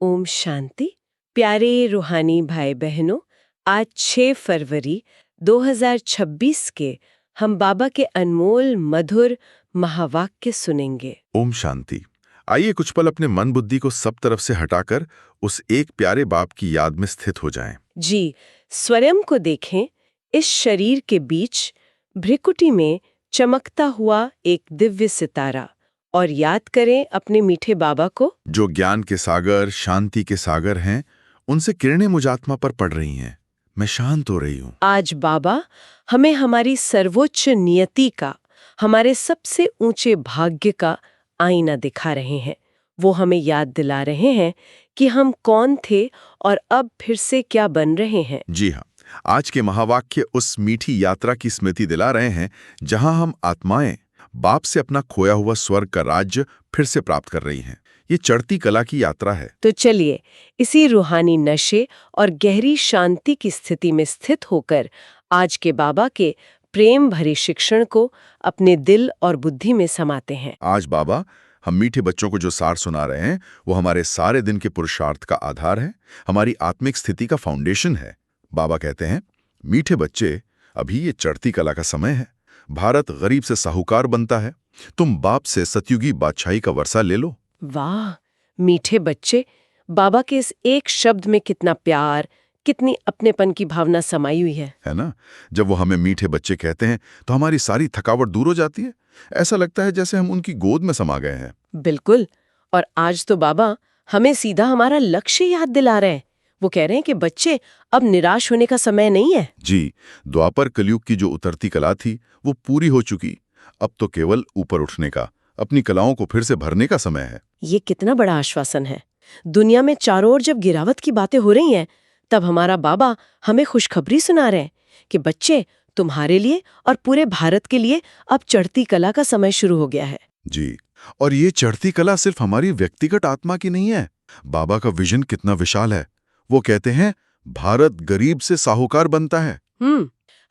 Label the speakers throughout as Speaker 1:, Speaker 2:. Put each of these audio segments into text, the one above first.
Speaker 1: ओम शांति। प्यारे रूहानी भाई बहनों, आज 6 फरवरी 2026 के हम बाबा के अनमोल मधुर महावाक्य सुनेंगे।
Speaker 2: ओम शांति। आइए कुछ पल अपने मन बुद्धि को सब तरफ से हटाकर उस एक प्यारे बाप की याद में स्थित हो जाएं।
Speaker 1: जी, स्वयं को देखें, इस शरीर के बीच भ्रिकुटी में चमकता हुआ एक दिव्य सितारा, और याद करें अपने मीठे बाबा को,
Speaker 2: जो ज्ञान के सागर, शांति के सागर हैं। उनसे किरणें मुझ आत्मा पर पड़ रही हैं। मैं शांत हो रही हूँ।
Speaker 1: आज बाबा हमें हमारी सर्वोच्च नियति का, हमारे सबसे ऊंचे भाग्य का आईना दिखा रहे हैं। वो हमें याद दिला रहे हैं कि हम कौन थे और अब फिर से क्या बन रहे हैं।
Speaker 2: जी हाँ, आज के महावाक्य उस मीठी यात्रा की स्मृति दिला रहे हैं जहां हम आत्माएं बाप से अपना खोया हुआ स्वर्ग का राज्य फिर से प्राप्त कर रही हैं। ये चढ़ती कला की यात्रा है।
Speaker 1: तो चलिए, इसी रूहानी नशे और गहरी शांति की स्थिति में स्थित होकर आज के बाबा के प्रेम भरे शिक्षण को अपने दिल और बुद्धि में समाते हैं।
Speaker 2: आज बाबा हम मीठे बच्चों को जो सार सुना रहे हैं वो हमारे सारे दिन के पुरुषार्थ का आधार है, हमारी आत्मिक स्थिति का फाउंडेशन है। बाबा कहते हैं, मीठे बच्चे, अभी ये चढ़ती कला का समय है। भारत गरीब से साहूकार बनता है। तुम बाप से सतयुगी बादशाही का वर्षा ले लो।
Speaker 1: वाह, मीठे बच्चे, बाबा के इस एक शब्द में कितना प्यार, कितनी अपनेपन की भावना समाई हुई है
Speaker 2: ना? जब वो हमें मीठे बच्चे कहते हैं तो हमारी सारी थकावट दूर हो जाती है। ऐसा लगता है जैसे हम उनकी गोद में समा गए हैं।
Speaker 1: बिल्कुल। और आज तो बाबा हमें सीधा हमारा लक्ष्य याद दिला रहे हैं। वो कह रहे हैं कि बच्चे, अब निराश होने का समय नहीं है।
Speaker 2: जी, द्वापर कलयुग की जो उतरती कला थी वो पूरी हो चुकी। अब तो केवल ऊपर उठने का, अपनी कलाओं को फिर से भरने का समय है।
Speaker 1: ये कितना बड़ा आश्वासन है। दुनिया में चारों ओर जब गिरावट की बातें हो रही हैं, तब हमारा बाबा हमें खुशखबरी सुना रहे हैं कि बच्चे, तुम्हारे लिए और पूरे भारत के लिए अब चढ़ती कला का समय शुरू हो गया है।
Speaker 2: जी, और ये चढ़ती कला सिर्फ हमारी व्यक्तिगत आत्मा की नहीं है। बाबा का विजन कितना विशाल है। वो कहते हैं, भारत गरीब से साहूकार बनता है।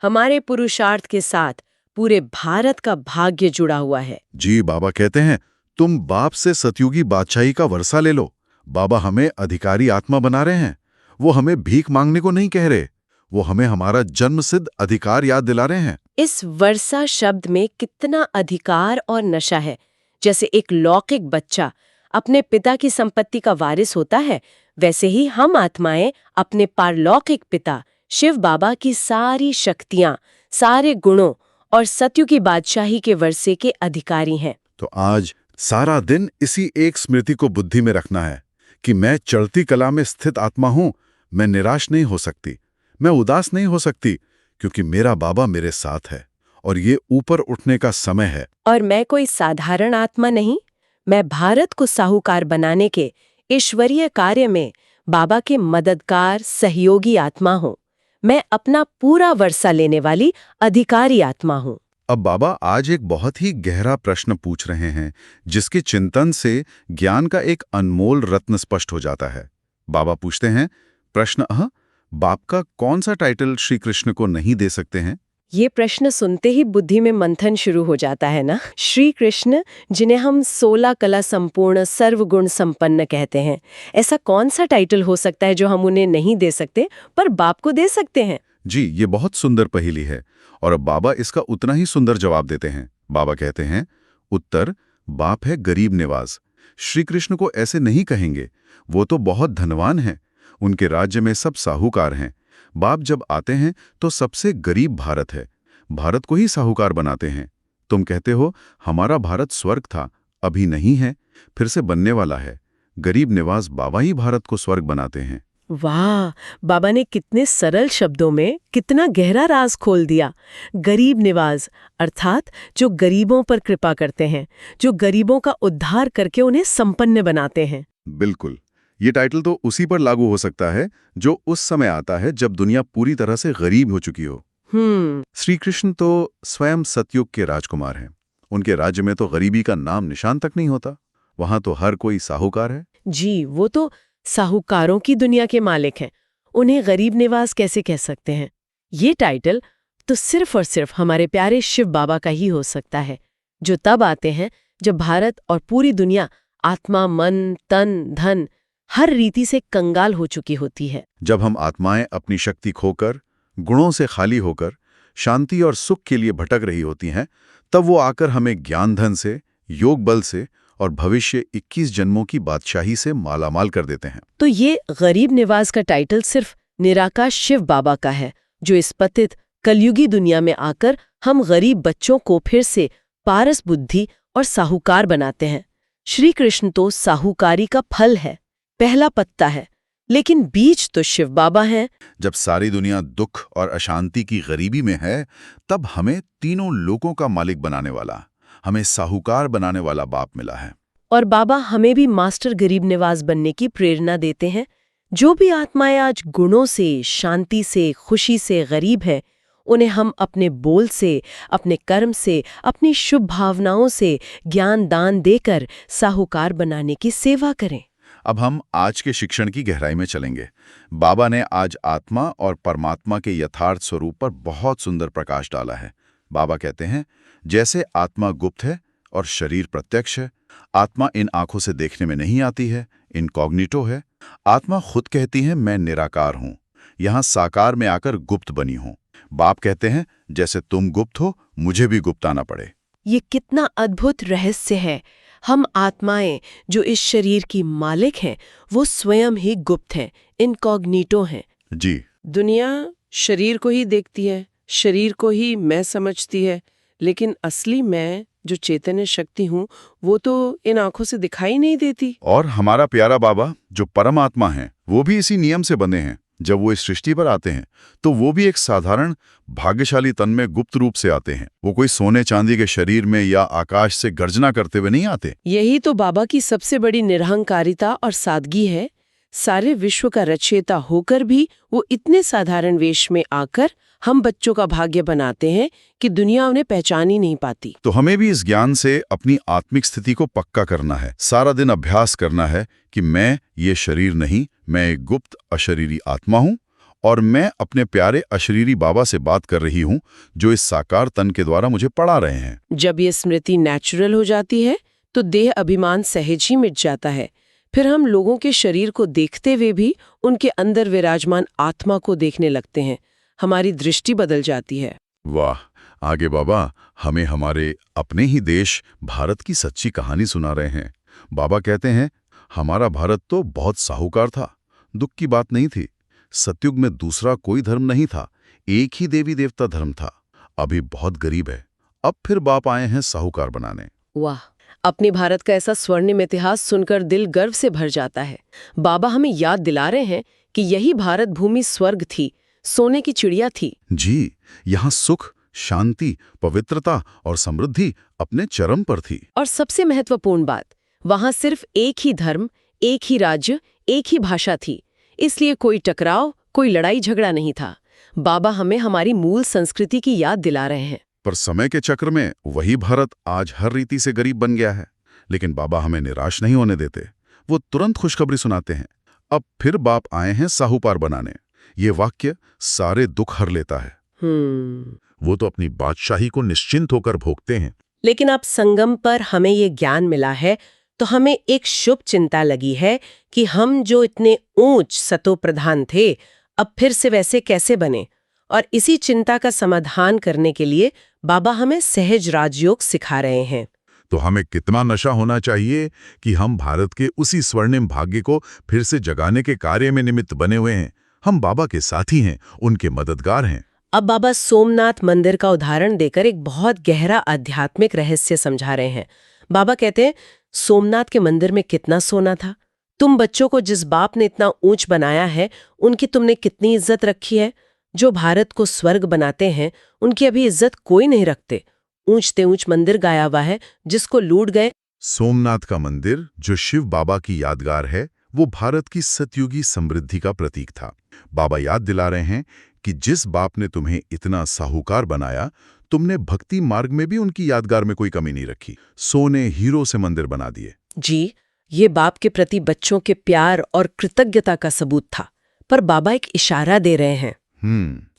Speaker 1: हमारे पुरुषार्थ के साथ पूरे भारत का भाग्य जुड़ा हुआ है।
Speaker 2: जी, बाबा कहते हैं, तुम बाप से सतयुगी बादशाही का वर्षा ले लो। बाबा हमें अधिकारी आत्मा बना रहे हैं। वो हमें भीख मांगने को नहीं कह रहे, वो हमें हमारा जन्मसिद्ध अधिकार याद दिला रहे हैं।
Speaker 1: इस वर्षा शब्द में कितना अधिकार और नशा है। जैसे एक लौकिक बच्चा अपने पिता की संपत्ति का वारिस होता है, वैसे ही हम आत्माएं अपने पारलौकिक पिता शिव बाबा की सारी शक्तियां, सारे गुणों और सत्यु की बादशाही के वर्षे के अधिकारी हैं।
Speaker 2: तो आज सारा दिन इसी एक स्मृति को बुद्धि में रखना है कि मैं चढ़ती कला में स्थित आत्मा हूं। मैं निराश नहीं हो सकती, मैं उदास नहीं हो सकती, क्योंकि मेरा बाबा मेरे साथ है और ये ऊपर उठने का समय है।
Speaker 1: और मैं कोई साधारण आत्मा नहीं, मैं भारत को साहूकार बनाने के ईश्वरीय कार्य में बाबा के मददगार सहयोगी आत्मा हूँ। मैं अपना पूरा वर्षा लेने वाली अधिकारी आत्मा हूँ।
Speaker 2: अब बाबा आज एक बहुत ही गहरा प्रश्न पूछ रहे हैं, जिसके चिंतन से ज्ञान का एक अनमोल रत्न स्पष्ट हो जाता है। बाबा पूछते हैं, प्रश्न बाप का कौन सा टाइटल श्री कृष्ण को नहीं दे सकते हैं?
Speaker 1: ये प्रश्न सुनते ही बुद्धि में मंथन शुरू हो जाता है ना। श्री कृष्ण, जिन्हें हम 16 कला संपूर्ण सर्वगुण संपन्न कहते हैं, ऐसा कौन सा टाइटल हो सकता है जो हम उन्हें नहीं दे सकते पर बाप को दे सकते हैं?
Speaker 2: जी, ये बहुत सुंदर पहेली है और अब बाबा इसका उतना ही सुंदर जवाब देते हैं। बाबा कहते हैं, उत्तर, बाप है गरीब निवाज। श्री कृष्ण को ऐसे नहीं कहेंगे, वो तो बहुत धनवान हैं। उनके राज्य में सब साहूकार हैं। बाप जब आते हैं तो सबसे गरीब भारत है, भारत को ही साहूकार बनाते हैं। तुम कहते हो हमारा भारत स्वर्ग था, अभी नहीं है, फिर से बनने वाला है। गरीब निवास बाबा ही भारत को स्वर्ग बनाते हैं।
Speaker 1: वाह, बाबा ने कितने सरल शब्दों में कितना गहरा राज खोल दिया। गरीब निवाज अर्थात जो गरीबों पर कृपा करते हैं, जो गरीबों का उद्धार करके उन्हें संपन्न बनाते हैं।
Speaker 2: बिल्कुल, ये टाइटल तो उसी पर लागू हो सकता है जो उस समय आता है जब दुनिया पूरी तरह से गरीब हो चुकी हो। श्री कृष्ण तो स्वयं सतयुग के राजकुमार हैं। उनके राज्य में तो गरीबी का नाम निशान तक नहीं होता। वहां तो हर कोई साहूकार है।
Speaker 1: जी, वो तो साहूकारों की दुनिया के मालिक हैं। उन्हें गरीब निवास कैसे कह सकते हैं? ये टाइटल तो सिर्फ और सिर्फ हमारे प्यारे शिव बाबा का ही हो सकता है, जो तब आते हैं जब भारत और पूरी दुनिया आत्मा, मन, तन, धन हर रीति से कंगाल हो चुकी होती है।
Speaker 2: जब हम आत्माएं अपनी शक्ति खोकर, गुणों से खाली होकर, शांति और सुख के लिए भटक रही होती हैं, तब वो आकर हमें ज्ञान धन से, योग बल से और भविष्य 21 जन्मों की बादशाही से मालामाल कर देते हैं।
Speaker 1: तो ये गरीब निवाज का टाइटल सिर्फ निराकाश शिव बाबा का है, जो इस पतित कलयुगी दुनिया में आकर हम गरीब बच्चों को फिर से पारस बुद्धि और साहूकार बनाते हैं। श्री कृष्ण तो साहूकारी का फल है, पहला पत्ता है, लेकिन बीज तो शिव बाबा हैं।
Speaker 2: जब सारी दुनिया दुख और अशांति की गरीबी में है, तब हमें तीनों लोकों का मालिक बनाने वाला, हमें साहूकार बनाने वाला बाप मिला है।
Speaker 1: और बाबा हमें भी मास्टर गरीब निवाज बनने की प्रेरणा देते हैं। जो भी आत्माएं आज गुणों से, शांति से, खुशी से गरीब है, उन्हें हम अपने बोल से, अपने कर्म से, अपनी शुभ भावनाओं से ज्ञान दान देकर साहूकार बनाने की सेवा करें।
Speaker 2: अब हम आज के शिक्षण की गहराई में चलेंगे। बाबा ने आज आत्मा और परमात्मा के यथार्थ स्वरूप पर बहुत सुंदर प्रकाश डाला है। बाबा कहते हैं, जैसे आत्मा गुप्त है और शरीर प्रत्यक्ष है, आत्मा इन आंखों से देखने में नहीं आती है, इनकॉग्निटो है। आत्मा खुद कहती है, मैं निराकार हूं, यहां साकार में आकर गुप्त बनी हूं। बाप कहते हैं, जैसे तुम गुप्त हो, मुझे भी गुप्त आना पड़े।
Speaker 1: ये कितना अद्भुत रहस्य है। हम आत्माएं जो इस शरीर की मालिक हैं, वो स्वयं ही गुप्त हैं, इनकॉग्निटो हैं।
Speaker 2: जी।
Speaker 3: दुनिया शरीर को ही देखती है, शरीर को ही मैं समझती है, लेकिन असली मैं जो चैतन्य शक्ति हूँ, वो तो इन आंखों से दिखाई नहीं देती।
Speaker 2: और हमारा प्यारा बाबा जो परमात्मा है, वो भी इसी नियम से बंधे हैं। जब वो इस सृष्टि पर आते हैं, तो वो भी एक साधारण भाग्यशाली तन में गुप्त रूप से आते हैं। वो कोई सोने चांदी के शरीर में या आकाश से गर्जना करते हुए नहीं आते।
Speaker 3: यही तो बाबा की सबसे बड़ी निरहंकारिता और सादगी है। सारे विश्व का रचयिता होकर भी वो इतने साधारण वेश में आकर हम बच्चों का भाग्य बनाते हैं कि दुनिया उन्हें पहचान ही नहीं पाती।
Speaker 2: तो हमें भी इस ज्ञान से अपनी आत्मिक स्थिति को पक्का करना है, सारा दिन अभ्यास करना है कि मैं ये शरीर नहीं, मैं एक गुप्त अशरीरी आत्मा हूं और मैं अपने प्यारे अशरीरी बाबा से बात कर रही हूं, जो इस साकार तन के द्वारा मुझे पढ़ा रहे हैं।
Speaker 3: जब ये स्मृति नेचुरल हो जाती है, तो देह अभिमान सहज ही मिट जाता है। फिर हम लोगों के शरीर को देखते हुए भी उनके अंदर विराजमान आत्मा को देखने लगते हैं। हमारी दृष्टि बदल जाती है।
Speaker 2: वाह! आगे बाबा हमें हमारे अपने ही देश भारत की सच्ची कहानी सुना रहे हैं। बाबा कहते हैं, हमारा भारत तो बहुत साहूकार था, दुख की बात नहीं थी। सतयुग में दूसरा कोई धर्म नहीं था, एक ही देवी देवता धर्म था। अभी बहुत गरीब है, अब फिर बाप आए हैं साहूकार बनाने।
Speaker 1: वाह! अपने भारत का ऐसा स्वर्णिम इतिहास सुनकर दिल गर्व से भर जाता है। बाबा हमें याद दिला रहे हैं कि यही भारत भूमि स्वर्ग थी, सोने की चिड़िया थी।
Speaker 2: जी, यहाँ सुख, शांति, पवित्रता और समृद्धि अपने चरम पर थी।
Speaker 1: और सबसे महत्वपूर्ण बात, वहां सिर्फ एक ही धर्म, एक ही राज्य, एक ही भाषा थी। इसलिए कोई टकराव, कोई लड़ाई झगड़ा नहीं था। बाबा हमें हमारी मूल संस्कृति की याद दिला रहे हैं।
Speaker 2: पर समय के चक्र में वही भारत आज हर रीति से गरीब बन गया है। लेकिन बाबा हमें निराश नहीं होने देते। वो तुरंत खुशखबरी सुनाते हैं, अब फिर बाप आए हैं साहूकार बनाने। ये वाक्य सारे दुख हर लेता है। वो तो अपनी बादशाही को निश्चिंत होकर भोगते हैं।
Speaker 1: लेकिन अब संगम पर हमें ये ज्ञान मिला है, तो हमें एक शुभ चिंता लगी है कि हम जो इतने ऊंच सतो प्रधान थे, अब फिर से वैसे कैसे बने। और इसी चिंता का समाधान करने के लिए बाबा हमें सहज राजयोग सिखा रहे हैं।
Speaker 2: तो हमें कितना नशा होना चाहिए कि हम भारत के उसी स्वर्णिम भाग्य को फिर से जगाने के कार्य में निमित्त बने हुए हैं। हम बाबा के साथी हैं, उनके मददगार हैं।
Speaker 1: अब बाबा सोमनाथ मंदिर का उदाहरण देकर एक बहुत गहरा आध्यात्मिक रहस्य समझा रहे हैं। बाबा कहते हैं, सोमनाथ के मंदिर में कितना सोना था। तुम बच्चों को जिस बाप ने इतना ऊंच बनाया है, उनकी तुमने कितनी इज्जत रखी है। जो भारत को स्वर्ग बनाते हैं, उनकी अभी इज्जत कोई नहीं रखते। ऊंचते ऊंच मंदिर गाया हुआ है, जिसको लूट गए।
Speaker 2: सोमनाथ का मंदिर जो शिव बाबा की यादगार है, वो भारत की सतयुगी समृद्धि का प्रतीक था। बाबा याद दिला रहे हैं कि जिस बाप ने तुम्हें इतना साहूकार बनाया, तुमने भक्ति मार्ग में भी उनकी यादगार में कोई कमी नहीं रखी। सोने हीरो से मंदिर बना दिए।
Speaker 1: जी, ये बाप के प्रति बच्चों के प्यार और कृतज्ञता का सबूत था। पर बाबा एक इशारा दे रहे हैं।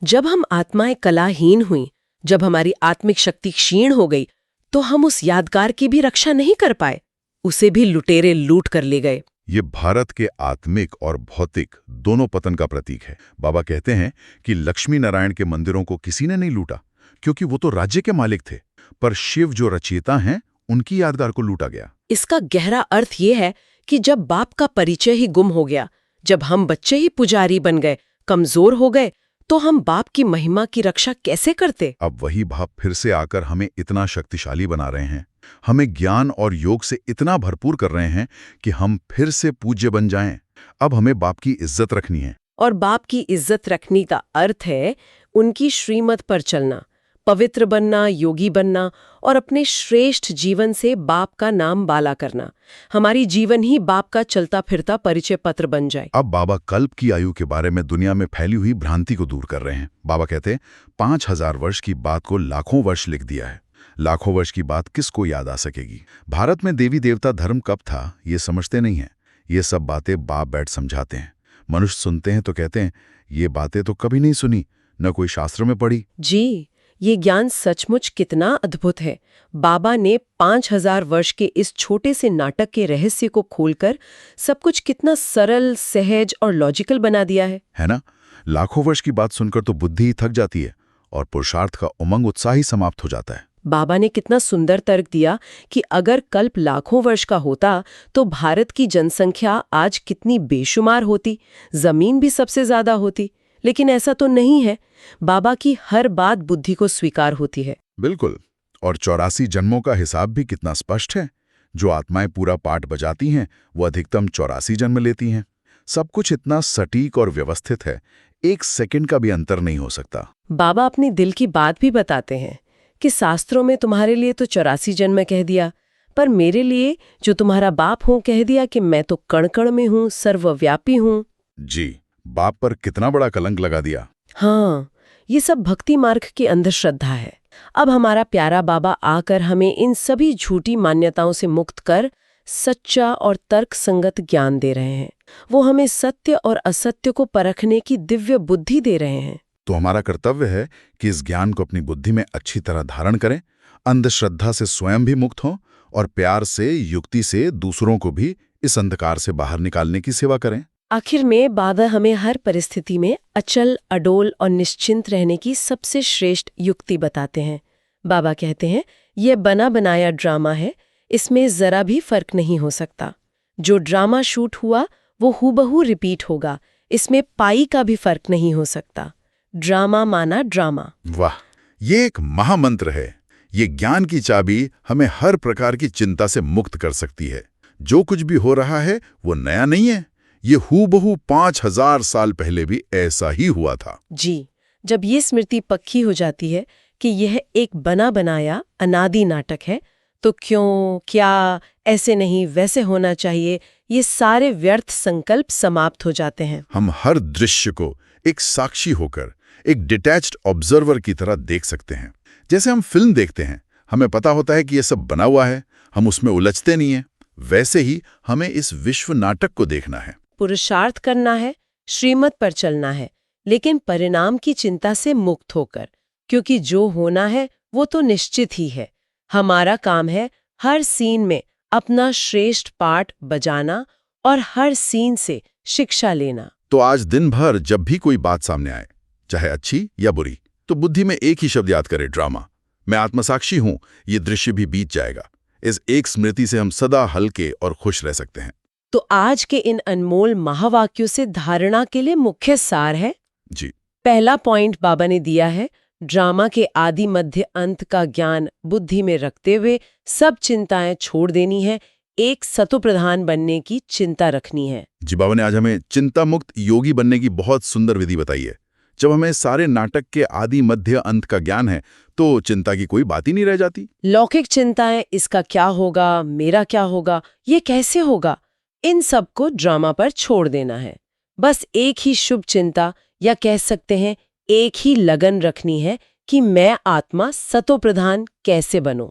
Speaker 1: जब हम आत्माएं कलाहीन हुई, जब हमारी आत्मिक शक्ति क्षीण हो गई, तो हम उस यादगार की भी रक्षा नहीं कर पाए। उसे भी लुटेरे लूट कर ले गए।
Speaker 2: ये भारत के आत्मिक और भौतिक दोनों पतन का प्रतीक है। बाबा कहते हैं कि लक्ष्मी नारायण के मंदिरों को किसी ने नहीं लूटा, क्योंकि वो तो राज्य के मालिक थे, पर शिव जो रचयिता हैं उनकी यादगार को लूटा गया।
Speaker 1: इसका गहरा अर्थ ये है कि जब बाप का परिचय ही गुम हो गया, जब हम बच्चे ही पुजारी बन गए, कमजोर हो गए, तो हम बाप की महिमा की रक्षा कैसे करते?
Speaker 2: अब वही भाव फिर से आकर हमें इतना शक्तिशाली बना रहे हैं, हमें ज्ञान और योग से इतना भरपूर कर रहे हैं कि हम फिर से पूज्य बन जाएं। अब हमें बाप की इज्जत रखनी है।
Speaker 1: और बाप की इज्जत रखने का अर्थ है उनकी श्रीमत पर चलना, पवित्र बनना, योगी बनना और अपने श्रेष्ठ जीवन से बाप का नाम बाला करना। हमारी जीवन ही बाप का चलता फिरता परिचय पत्र बन जाए।
Speaker 2: अब बाबा कल्प की आयु के बारे में दुनिया में फैली हुई भ्रांति को दूर कर रहे हैं। बाबा कहते हैं 5000 वर्ष की बात को लाखों वर्ष लिख दिया है। लाखों वर्ष की बात किसको याद आ सकेगी? भारत में देवी देवता धर्म कब था ये समझते नहीं है। ये सब बातें बाप बैठ समझाते हैं। मनुष्य सुनते हैं तो कहते हैं ये बातें तो कभी नहीं सुनी, न कोई शास्त्र में पढ़ी।
Speaker 1: जी, ये ज्ञान सचमुच कितना अद्भुत है। बाबा ने 5000 वर्ष के इस छोटे से नाटक के रहस्य को खोलकर सब कुछ कितना सरल, सहज और लॉजिकल बना दिया है
Speaker 2: ना? लाखों वर्ष की बात सुनकर तो बुद्धि ही थक जाती है और पुरुषार्थ का उमंग उत्साह ही समाप्त हो जाता है।
Speaker 1: बाबा ने कितना सुंदर तर्क दिया कि अगर कल्प लाखों वर्ष का होता तो भारत की जनसंख्या आज कितनी बेशुमार होती, जमीन भी सबसे ज्यादा होती। लेकिन ऐसा तो नहीं है। बाबा की हर बात बुद्धि को स्वीकार होती है।
Speaker 2: बिल्कुल। और 84 जन्मों का हिसाब भी कितना स्पष्ट है। जो आत्माएं पूरा पाठ बजाती हैं वो अधिकतम 84 जन्म लेती हैं। सब कुछ इतना सटीक और व्यवस्थित है, 1 सेकंड का भी अंतर नहीं हो सकता।
Speaker 1: बाबा अपनी दिल की बात भी बताते हैं कि शास्त्रों में तुम्हारे लिए तो 84 जन्म कह दिया, पर मेरे लिए जो तुम्हारा बाप हूं कह दिया कि मैं तो कण कण में हूं, सर्वव्यापी हूं।
Speaker 2: जी, बाप पर कितना बड़ा कलंक लगा दिया।
Speaker 1: हाँ, ये सब भक्ति मार्ग की अंधश्रद्धा है। अब हमारा प्यारा बाबा आकर हमें इन सभी झूठी मान्यताओं से मुक्त कर सच्चा और तर्क संगत ज्ञान दे रहे हैं। वो हमें सत्य और असत्य को परखने की दिव्य बुद्धि दे रहे हैं।
Speaker 2: तो हमारा कर्तव्य है कि इस ज्ञान को अपनी बुद्धि में अच्छी तरह धारण करें, अंधश्रद्धा से स्वयं भी मुक्त हों और प्यार से, युक्ति से दूसरों को भी इस अंधकार से बाहर निकालने की सेवा करें।
Speaker 1: आखिर में बाबा हमें हर परिस्थिति में अचल, अडोल और निश्चिंत रहने की सबसे श्रेष्ठ युक्ति बताते हैं। बाबा कहते हैं, यह बना बनाया ड्रामा है, इसमें जरा भी फर्क नहीं हो सकता। जो ड्रामा शूट हुआ वो हूबहू रिपीट होगा, इसमें पाई का भी फर्क नहीं हो सकता। ड्रामा माना ड्रामा।
Speaker 2: वाह, ये एक महामंत्र है। ये ज्ञान की चाबी हमें हर प्रकार की चिंता से मुक्त कर सकती है। जो कुछ भी हो रहा है वो नया नहीं है, ये हूबहू 5000 साल पहले भी ऐसा ही हुआ था।
Speaker 1: जी, जब ये स्मृति पक्की हो जाती है कि यह एक बना बनाया अनादि नाटक है, तो क्यों, क्या, ऐसे नहीं वैसे होना चाहिए, ये सारे व्यर्थ संकल्प समाप्त हो जाते हैं।
Speaker 2: हम हर दृश्य को एक साक्षी होकर, एक डिटैच्ड ऑब्जर्वर की तरह देख सकते हैं। जैसे हम फिल्म देखते हैं, हमें पता होता है कि यह सब बना हुआ है, हम उसमें उलझते नहीं हैं। वैसे ही हमें इस विश्व नाटक को देखना है।
Speaker 1: पुरुषार्थ करना है, श्रीमत पर चलना है, लेकिन परिणाम की चिंता से मुक्त होकर, क्योंकि जो होना है वो तो निश्चित ही है। हमारा काम है हर सीन में अपना श्रेष्ठ पाठ बजाना और हर सीन से शिक्षा लेना।
Speaker 2: तो आज दिन भर जब भी कोई बात सामने आए, चाहे अच्छी या बुरी, तो बुद्धि में एक ही शब्द याद करें, ड्रामा। मैं आत्मसाक्षी हूं, ये दृश्य भी बीत जाएगा। इस एक स्मृति से हम सदा हल्के और खुश रह सकते हैं।
Speaker 1: तो आज के इन अनमोल महावाक्यों से धारणा के लिए मुख्य सार है
Speaker 2: जी।
Speaker 1: पहला पॉइंट बाबा ने दिया है, ड्रामा के आदि मध्य अंत का ज्ञान बुद्धि में रखते हुए सब चिंताएं छोड़ देनी है, एक सतोप्रधान बनने की चिंता रखनी है।
Speaker 2: जी, बाबा ने आज हमें चिंता मुक्त योगी बनने की बहुत सुंदर विधि बताई है। जब हमें सारे नाटक के आदि मध्य अंत का ज्ञान है तो चिंता की कोई बात ही नहीं रह जाती।
Speaker 1: लौकिक चिंताएं, इसका क्या होगा, मेरा क्या होगा, ये कैसे होगा, इन सब को ड्रामा पर छोड़ देना है। बस एक ही शुभ चिंता, या कह सकते हैं एक ही लगन रखनी है कि मैं आत्मा सतोप्रधान कैसे बनूं।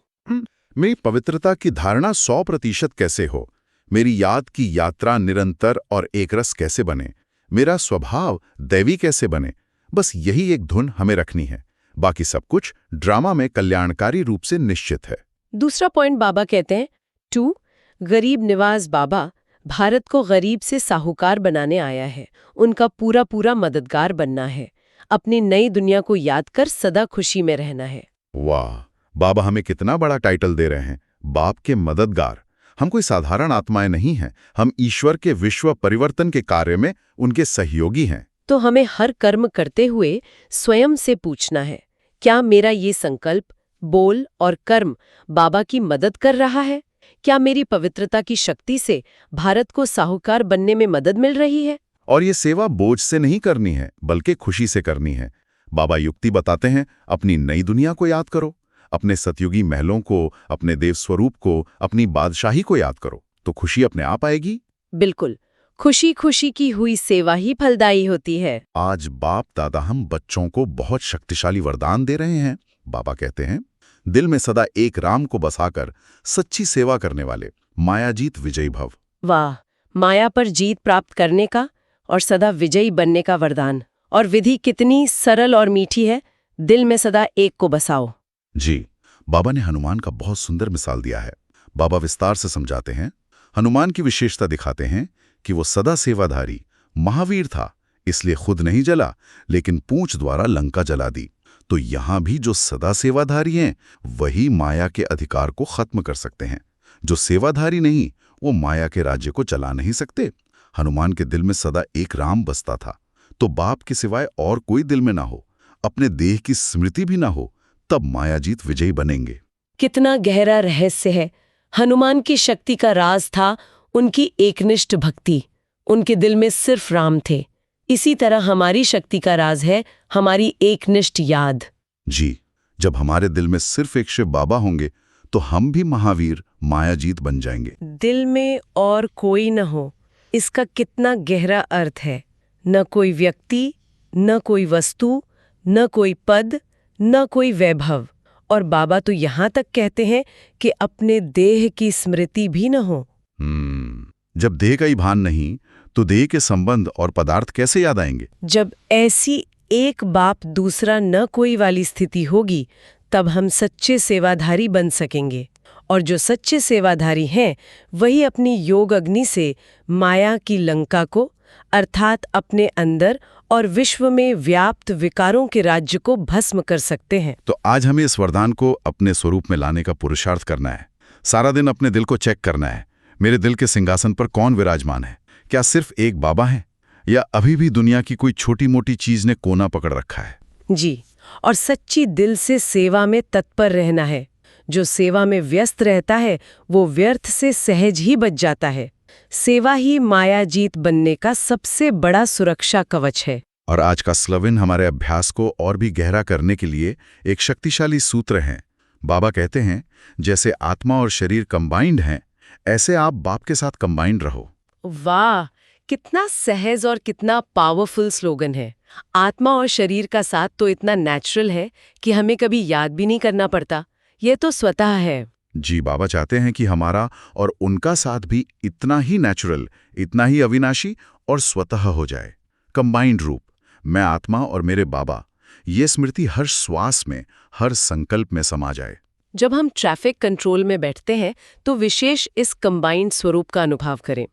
Speaker 2: मेरी पवित्रता की धारणा 100% कैसे हो, मेरी याद की यात्रा निरंतर और एकरस कैसे बने, मेरा स्वभाव दैवी कैसे बने। बस यही एक धुन हमें रखनी है, बाकी सब कुछ ड्रामा में कल्याणकारी रूप से निश्चित है।
Speaker 1: दूसरा पॉइंट बाबा कहते हैं 2 गरीब निवाज बाबा, भारत को गरीब से साहूकार बनाने आया है, उनका पूरा पूरा मददगार बनना है, अपनी नई दुनिया को याद कर सदा खुशी में रहना है।
Speaker 2: वाह, बाबा हमें कितना बड़ा टाइटल दे रहे हैं, बाप के मददगार। हम कोई साधारण आत्माएं नहीं हैं, हम ईश्वर के विश्व परिवर्तन के कार्य में उनके सहयोगी हैं।
Speaker 1: तो हमें हर कर्म करते हुए स्वयं से पूछना है, क्या मेरा ये संकल्प, बोल और कर्म बाबा की मदद कर रहा है? क्या मेरी पवित्रता की शक्ति से भारत को साहूकार बनने में मदद मिल रही है?
Speaker 2: और ये सेवा बोझ से नहीं करनी है, बल्कि खुशी से करनी है। बाबा युक्ति बताते हैं, अपनी नई दुनिया को याद करो, अपने सतयुगी महलों को, अपने देव स्वरूप को, अपनी बादशाही को याद करो, तो खुशी अपने आप आएगी।
Speaker 1: बिल्कुल, खुशी खुशी की हुई सेवा ही फलदायी होती है।
Speaker 2: आज बाप दादा हम बच्चों को बहुत शक्तिशाली वरदान दे रहे हैं। बाबा कहते हैं, दिल में सदा एक राम को बसाकर सच्ची सेवा करने वाले मायाजीत विजयी भव।
Speaker 1: वाह, माया पर जीत प्राप्त करने का और सदा विजयी बनने का वरदान। और विधि कितनी सरल और मीठी है, दिल में सदा एक को बसाओ।
Speaker 2: जी, बाबा ने हनुमान का बहुत सुंदर मिसाल दिया है। बाबा विस्तार से समझाते हैं। हनुमान की विशेषता दिखाते हैं कि वो सदा सेवाधारी महावीर था, इसलिए खुद नहीं जला, लेकिन पूंछ द्वारा लंका जला दी। तो यहां भी जो सदा सेवाधारी हैं, वही माया के अधिकार को खत्म कर सकते हैं। जो सेवाधारी नहीं, वो माया के राज्य को चला नहीं सकते। हनुमान के दिल में सदा एक राम बसता था। तो बाप के सिवाय और कोई दिल में ना हो, अपने देह की स्मृति भी ना हो, तब मायाजीत विजयी बनेंगे।
Speaker 1: कितना गहरा रहस्य है। हनुमान की शक्ति का राज था उनकी एकनिष्ठ भक्ति। उनके दिल में सिर्फ राम थे। इसी तरह हमारी शक्ति का राज है हमारी एकनिष्ठ याद।
Speaker 2: जी, जब हमारे दिल में सिर्फ एक शिव बाबा होंगे, तो हम भी महावीर मायाजीत बन जाएंगे।
Speaker 1: दिल में और कोई न हो, इसका कितना गहरा अर्थ है। न कोई व्यक्ति, न कोई वस्तु, न कोई पद, न कोई वैभव। और बाबा तो यहाँ तक कहते हैं कि अपने देह की स्मृति भी न हो।
Speaker 2: जब देह का ही भान नहीं, तो देह के संबंध और पदार्थ कैसे याद आएंगे?
Speaker 1: जब ऐसी एक बाप दूसरा न कोई वाली स्थिति होगी, तब हम सच्चे सेवाधारी बन सकेंगे। और जो सच्चे सेवाधारी हैं, वही अपनी योग अग्नि से माया की लंका को, अर्थात अपने अंदर और विश्व में व्याप्त विकारों के राज्य को भस्म कर सकते हैं।
Speaker 2: तो आज हमें इस वरदान को अपने स्वरूप में लाने का पुरुषार्थ करना है। सारा दिन अपने दिल को चेक करना है, मेरे दिल के सिंहासन पर कौन विराजमान है? क्या सिर्फ एक बाबा है, या अभी भी दुनिया की कोई छोटी मोटी चीज ने कोना पकड़ रखा है?
Speaker 1: जी, और सच्ची दिल से सेवा में तत्पर रहना है। जो सेवा में व्यस्त रहता है, वो व्यर्थ से सहज ही बच जाता है। सेवा ही मायाजीत बनने का सबसे बड़ा सुरक्षा कवच है।
Speaker 2: और आज का स्लोगन हमारे अभ्यास को और भी गहरा करने के लिए एक शक्तिशाली सूत्र है। बाबा कहते हैं, जैसे आत्मा और शरीर कंबाइंड हैं, ऐसे आप बाप के साथ कंबाइंड रहो।
Speaker 1: वाह, कितना सहज और कितना पावरफुल स्लोगन है। आत्मा और शरीर का साथ तो इतना नेचुरल है कि हमें कभी याद भी नहीं करना पड़ता। ये तो स्वतः है।
Speaker 2: जी, बाबा चाहते हैं कि हमारा और उनका साथ भी इतना ही नेचुरल, इतना ही अविनाशी और स्वतः हो जाए। कंबाइंड रूप, मैं आत्मा और मेरे बाबा, ये स्मृति हर श्वास में, हर संकल्प में समा जाए।
Speaker 1: जब हम ट्रैफिक कंट्रोल में बैठते हैं, तो विशेष इस कंबाइंड स्वरूप का अनुभव करें।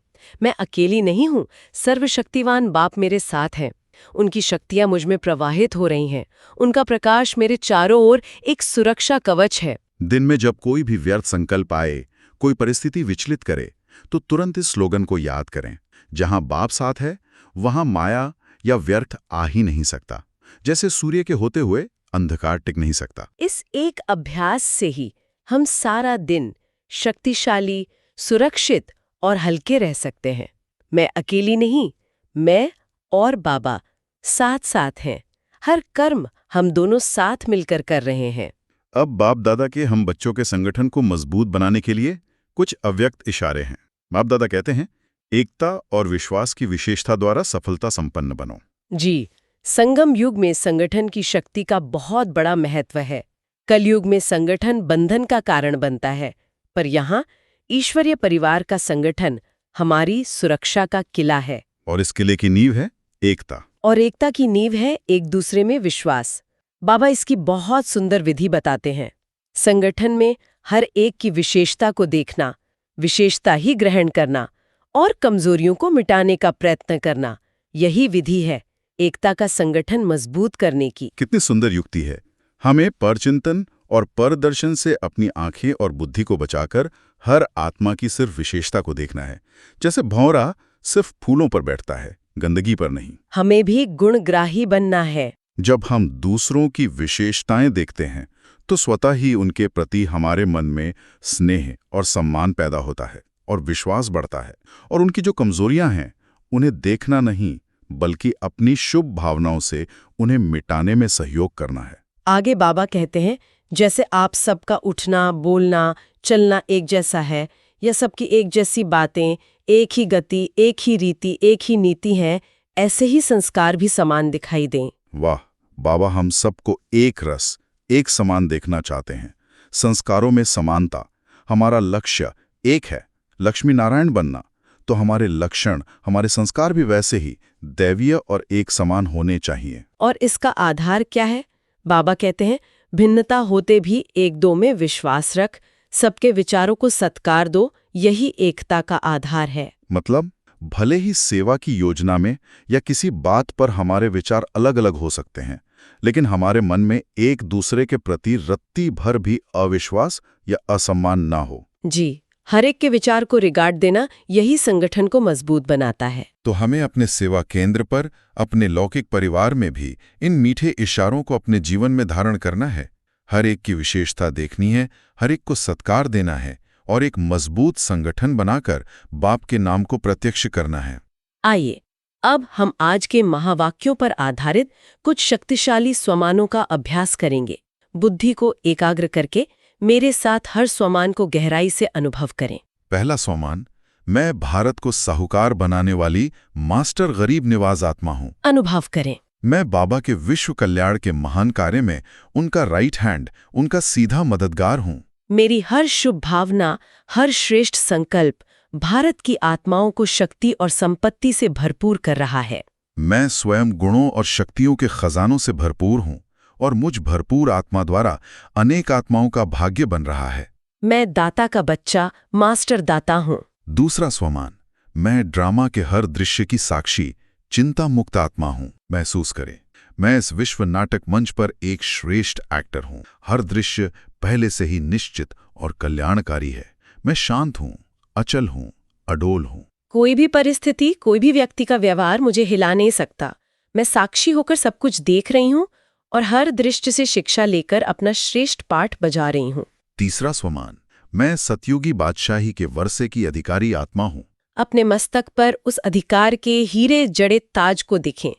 Speaker 1: मैं अकेली नहीं हूँ, सर्वशक्तिवान बाप मेरे साथ हैं। उनकी शक्तियां मुझ में प्रवाहित हो रही हैं। उनका प्रकाश मेरे चारों ओर एक सुरक्षा कवच है।
Speaker 2: दिन में जब कोई भी व्यर्थ संकल्प आए, कोई परिस्थिति विचलित करे, तो तुरंत इस स्लोगन को याद करें। जहां बाप साथ है, वहां माया या व्यर्थ आ ही नहीं सकता। जैसे सूर्य के होते हुए अंधकार टिक नहीं सकता।
Speaker 1: इस एक अभ्यास से ही हम सारा दिन शक्तिशाली, सुरक्षित और हल्के रह सकते हैं। मैं अकेली नहीं, मैं और बाबा साथ साथ हैं। हर कर्म हम दोनों साथ मिलकर कर रहे हैं।
Speaker 2: अब बाप दादा के हम बच्चों के संगठन को मजबूत बनाने के लिए कुछ अव्यक्त इशारे हैं। बाप दादा कहते हैं, एकता और विश्वास की विशेषता द्वारा सफलता संपन्न बनो।
Speaker 1: जी, संगम युग में संगठन की शक्ति का बहुत बड़ा महत्व है। कलयुग में संगठन बंधन का कारण बनता है, पर यहाँ ईश्वरीय परिवार का संगठन हमारी सुरक्षा का किला है।
Speaker 2: और इस किले की नींव है एकता।
Speaker 1: और एकता की नींव है एक दूसरे में विश्वास। बाबा इसकी बहुत सुंदर विधि बताते हैं। संगठन में हर एक की विशेषता को देखना, विशेषता ही ग्रहण करना और कमजोरियों को मिटाने का प्रयत्न करना, यही विधि है एकता का संगठन मजबूत करने की।
Speaker 2: कितनी सुंदर युक्ति है। हमें परचिंतन और परदर्शन से अपनी आंखें और बुद्धि को बचाकर हर आत्मा की सिर्फ विशेषता को देखना है। जैसे भौरा सिर्फ फूलों पर बैठता है, गंदगी पर नहीं।
Speaker 1: हमें भी गुणग्राही बनना है।
Speaker 2: जब हम दूसरों की विशेषताएं देखते हैं तो स्वतः ही उनके प्रति हमारे मन में स्नेह और सम्मान पैदा होता है और विश्वास बढ़ता है। और उनकी जो कमजोरियां हैं उन्हें देखना नहीं बल्कि अपनी शुभ भावनाओं से उन्हें मिटाने में सहयोग करना है।
Speaker 1: आगे बाबा कहते हैं, जैसे आप सबका उठना, बोलना, चलना एक जैसा है, या सबकी एक जैसी बातें, एक ही गति, एक ही रीति, एक ही नीति है, ऐसे ही संस्कार भी समान दिखाई दें।
Speaker 2: वाह, बाबा हम सबको एक रस, एक समान देखना चाहते हैं। संस्कारों में समानता, हमारा लक्ष्य एक है, लक्ष्मी नारायण बनना। तो हमारे लक्षण, हमारे संस्कार भी वैसे ही दैवीय और एक समान होने चाहिए।
Speaker 1: और इसका आधार क्या है? बाबा कहते हैं, भिन्नता होते भी एक दो में विश्वास रख, सबके विचारों को सत्कार दो, यही एकता का आधार है।
Speaker 2: मतलब भले ही सेवा की योजना में या किसी बात पर हमारे विचार अलग अलग हो सकते हैं, लेकिन हमारे मन में एक दूसरे के प्रति रत्ती भर भी अविश्वास या असम्मान ना हो।
Speaker 1: जी, हर एक के विचार को रिगार्ड देना, यही संगठन को मजबूत बनाता है।
Speaker 2: तो हमें अपने सेवा केंद्र पर, अपने लौकिक परिवार में भी इन मीठे इशारों को अपने जीवन में धारण करना है। हर एक की विशेषता देखनी है, हर एक को सत्कार देना है और एक मजबूत संगठन बनाकर बाप के नाम को प्रत्यक्ष करना है।
Speaker 1: आइए अब हम आज के महावाक्यों पर आधारित कुछ शक्तिशाली स्वमानों का अभ्यास करेंगे। बुद्धि को एकाग्र करके मेरे साथ हर स्वमान को गहराई से अनुभव करें।
Speaker 2: पहला स्वमान, मैं भारत को साहूकार बनाने वाली मास्टर गरीब निवाज आत्मा हूँ।
Speaker 1: अनुभव करें।
Speaker 2: मैं बाबा के विश्व कल्याण के महान कार्य में उनका राइट हैंड, उनका सीधा मददगार हूँ।
Speaker 1: मेरी हर शुभ भावना, हर श्रेष्ठ संकल्प भारत की आत्माओं को शक्ति और संपत्ति से भरपूर कर रहा है।
Speaker 2: मैं स्वयं गुणों और शक्तियों के खजानों से भरपूर हूँ और मुझ भरपूर आत्मा द्वारा अनेक आत्माओं का भाग्य बन रहा है।
Speaker 1: मैं दाता का बच्चा, मास्टर दाता हूँ।
Speaker 2: दूसरा स्वमान, मैं ड्रामा के हर दृश्य की साक्षी, चिंता मुक्त आत्मा हूँ। महसूस करें, मैं इस विश्व नाटक मंच पर एक श्रेष्ठ एक्टर हूँ। हर दृश्य पहले से ही निश्चित और कल्याणकारी है। मैं शांत हूँ, अचल हूँ, अडोल हूँ।
Speaker 1: कोई भी परिस्थिति, कोई भी व्यक्ति का व्यवहार मुझे हिला नहीं सकता। मैं साक्षी होकर सब कुछ देख रही हूँ और हर दृष्टि से शिक्षा लेकर अपना श्रेष्ठ पाठ बजा रही हूँ।
Speaker 2: तीसरा स्वमान, मैं सतयुगी बादशाही के वर्षे की अधिकारी आत्मा हूँ।
Speaker 1: अपने मस्तक पर उस अधिकार के हीरे जड़े ताज को दिखें।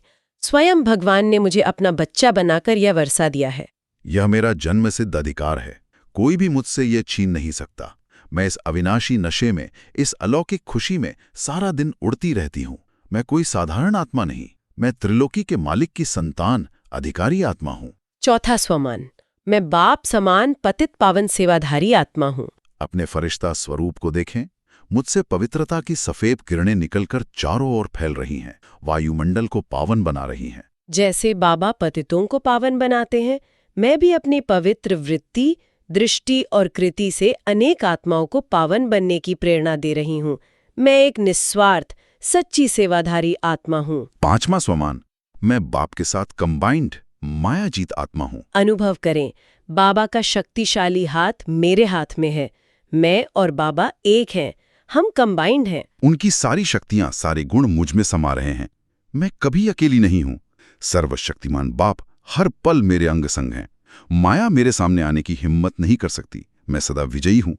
Speaker 1: स्वयं भगवान ने मुझे अपना बच्चा बनाकर यह वर्षा दिया है।
Speaker 2: यह मेरा जन्म सिद्ध अधिकार है, कोई भी मुझसे यह छीन नहीं सकता। मैं इस अविनाशी नशे में, इस अलौकिक खुशी में सारा दिन उड़ती रहती हूँ। मैं कोई साधारण आत्मा नहीं, मैं त्रिलोकी के मालिक की संतान, अधिकारी आत्मा हूँ।
Speaker 1: चौथा स्वमान, मैं बाप समान पतित पावन सेवाधारी आत्मा हूँ।
Speaker 2: अपने फरिश्ता स्वरूप को देखें, मुझसे पवित्रता की सफेद किरणें निकलकर चारों ओर फैल रही हैं, वायुमंडल को पावन बना रही हैं।
Speaker 1: जैसे बाबा पतितों को पावन बनाते हैं, मैं भी अपनी पवित्र वृत्ति, दृष्टि और कृति से अनेक आत्माओं को पावन बनने की प्रेरणा दे रही हूँ। मैं एक निस्वार्थ, सच्ची सेवाधारी आत्मा हूँ।
Speaker 2: पांचवा स्वमान, मैं बाप के साथ कंबाइंड मायाजीत आत्मा हूँ।
Speaker 1: अनुभव करें, बाबा का शक्तिशाली हाथ मेरे हाथ में है। मैं और बाबा एक हैं, हम कंबाइंड हैं।
Speaker 2: उनकी सारी शक्तियां, सारे गुण मुझ में समा रहे हैं। मैं कभी अकेली नहीं हूँ। सर्वशक्तिमान बाप हर पल मेरे अंग संग हैं। माया मेरे सामने आने की हिम्मत नहीं कर सकती। मैं सदा विजयी हूँ।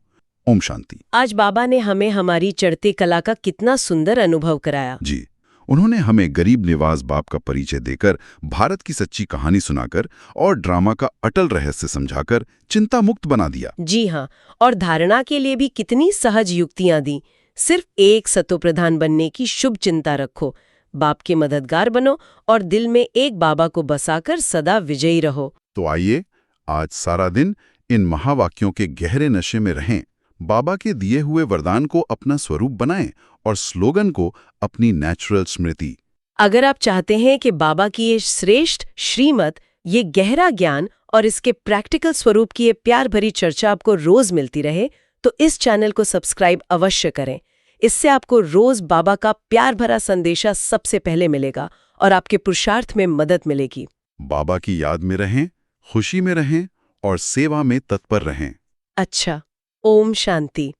Speaker 2: ओम शांति।
Speaker 1: आज बाबा ने हमें हमारी चढ़ती कला का कितना सुंदर अनुभव कराया।
Speaker 2: जी, उन्होंने हमें गरीब निवाज बाप का परिचय देकर, भारत की सच्ची कहानी सुनाकर और ड्रामा का अटल रहस्य समझाकर चिंता मुक्त बना दिया।
Speaker 1: जी हाँ, और धारणा के लिए भी कितनी सहज युक्तियां दी। सिर्फ एक सतोप्रधान बनने की शुभ चिंता रखो, बाप के मददगार बनो और दिल में एक बाबा को बसाकर सदा विजयी रहो।
Speaker 2: तो आइए आज सारा दिन इन महावाक्यों के गहरे नशे में रहें, बाबा के दिए हुए वरदान को अपना स्वरूप बनाएं और स्लोगन को अपनी नेचुरल स्मृति।
Speaker 1: अगर आप चाहते हैं कि बाबा की ये श्रेष्ठ श्रीमत, ये गहरा ज्ञान और इसके प्रैक्टिकल स्वरूप की ये प्यार भरी चर्चा आपको रोज मिलती रहे, तो इस चैनल को सब्सक्राइब अवश्य करें। इससे आपको रोज बाबा का प्यार भरा संदेशा सबसे पहले मिलेगा और आपके पुरुषार्थ में मदद मिलेगी।
Speaker 2: बाबा की याद में रहें, खुशी में रहें और सेवा में तत्पर रहें।
Speaker 1: अच्छा, ओम शांति।